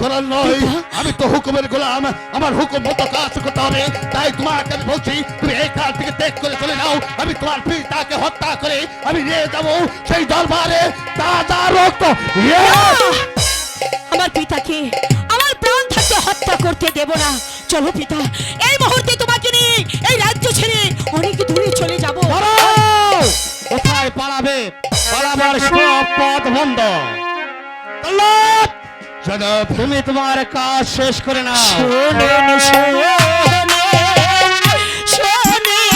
করার নয়, আমি তো হুকুমের গোলাম, আমার হুকুম মতো কাজ করতে হবে। তাই তোমাকে আমি বলছি, তুমি এখান থেকে ত্যাগ করে চলে যাও। আমি তোমার পিতাকে হত্যা করে আমি নিয়ে যাবো সেই দরবারে তাজা রক্ত। আমার পিতাকে আমার প্রাণ থাকতে হত্যা করতে দেব না। চলো পিতা, এই মুহূর্তে তোমাকে নিয়ে এই রাজ্য ছেড়ে অনেক দূরে চলে যাব। কোথায় পালাবে? পালাবার সব পথ বন্ধ। জনাব, তুমি তোমার কাজ শেষ করে নাও। শোনেন, শোনেন, শোনেন,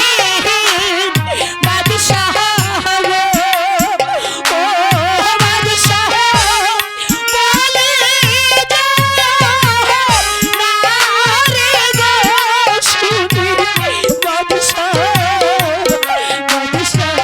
বাদশাহ গো, ও বাদশাহ, বলে যাও না রে গো, শুনে বাদশাহ, বাদশাহ।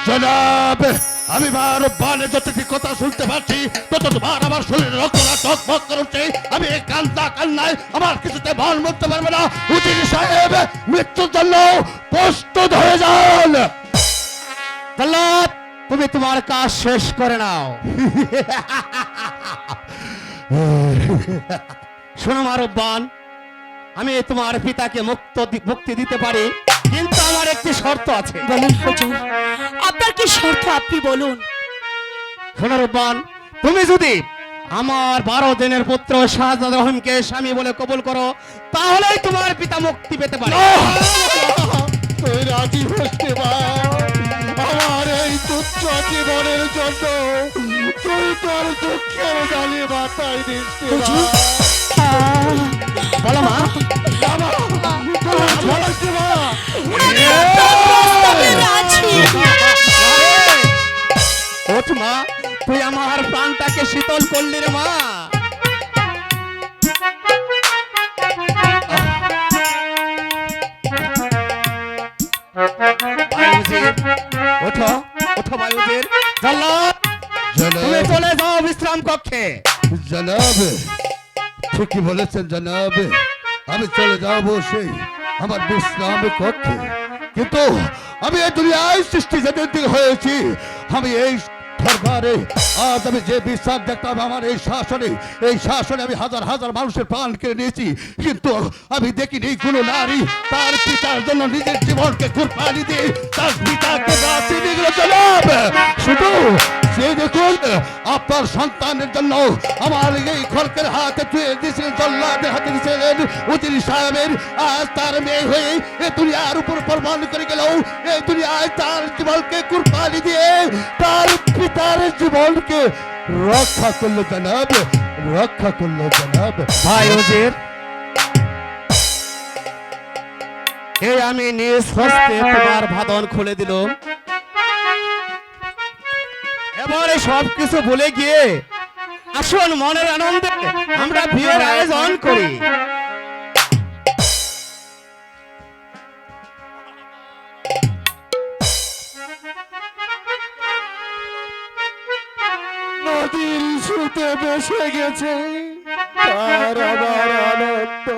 জনাব, আমি বানে যতটি কথা শুনতে পাচ্ছি তত তোমার আমার শরীরে রক্তটা টকবক করছে। আমি এই কান্নায় আমার কিছুতে মন করতে পারবে না। উজির সাহেব, মৃত্যুর জন্য প্রস্তুত হয়ে যান। জল্লাদ, তুমি তোমার কাজ শেষ করে নাও। শোনো মারুব্বান, আমি তোমার পিতাকে মুক্তি দিতে পারি, কিন্তু আমার একটি শর্ত আছে। বলুন হুজুর, আপনার কি শর্ত আপনি বলুন। শোনো রুব্বান, তুমি যদি আমার 12 দিনের পুত্র শাহজাদ রহিমকে স্বামী বলে কবুল করো, তাহলেই তোমার পিতা মুক্তি পেতে পারে। তুই রাজি হচ্ছে আমার এই তুচ্ছ জীবনের জন্য তুই তোর দুঃখের গালি মাথায় দিস। হুজুর, বলো মা। আমি আপনার প্রস্তাবে রাজি। ওঠ মা, তুই আমার প্রাণটাকে শীতল করলি রে মা। বায়ুজিৎ, ওঠো, ওঠো বায়ুজিৎ। জল্লাদ, তুমি চলে যাও বিশ্রাম কক্ষে। জনাব, ঠিকই বলেছেন জনাব, আমি চলে যাবো সেই আমার বিশ্রাম কক্ষে। কিন্তু আমি এই দুনিয়ায় সৃষ্টি যেদিন থেকে হয়েছি, আমি এই দরবারে আজ আমি যে বিশ্বাস দেখতাম আমার এই শাসনে আমি হাজার হাজার মানুষের প্রাণ কেড়ে নিয়েছি, কিন্তু আমি দেখিনি কোনো নারী তার পিতার জন্য নিজের জীবনকে কুরবানি দিয়ে তার পিতাকে বাঁচিয়ে দিয়ে গেল। জনাব, শুধু সে দেখুন আপনার সন্তানের জন্য আমার এই খড়কের হাতে তুলে দিয়েছিলেন, জল্লাদের হাতে দিয়েছিলেন উজির সাহেবের। আজ তার মেয়ে হয়ে এ দুনিয়ার উপর প্রমাণ করে গেল, এই দুনিয়ায় তার জীবনকে কুরবানি দিয়ে তার পিতার জীবনকে রক্ষা করলো জনাব, রক্ষা করলো জনাব। ভাই ওজির, এই আমি নিজ হস্তে তোমার বাঁধন খুলে দিলাম। এবারে সবকিছু ভুলে গিয়ে আসুন মনের আনন্দে আমরা বিয়ের আয়োজন করি। নদীর সুতে বসে গেছে তার আবার আনন্দ।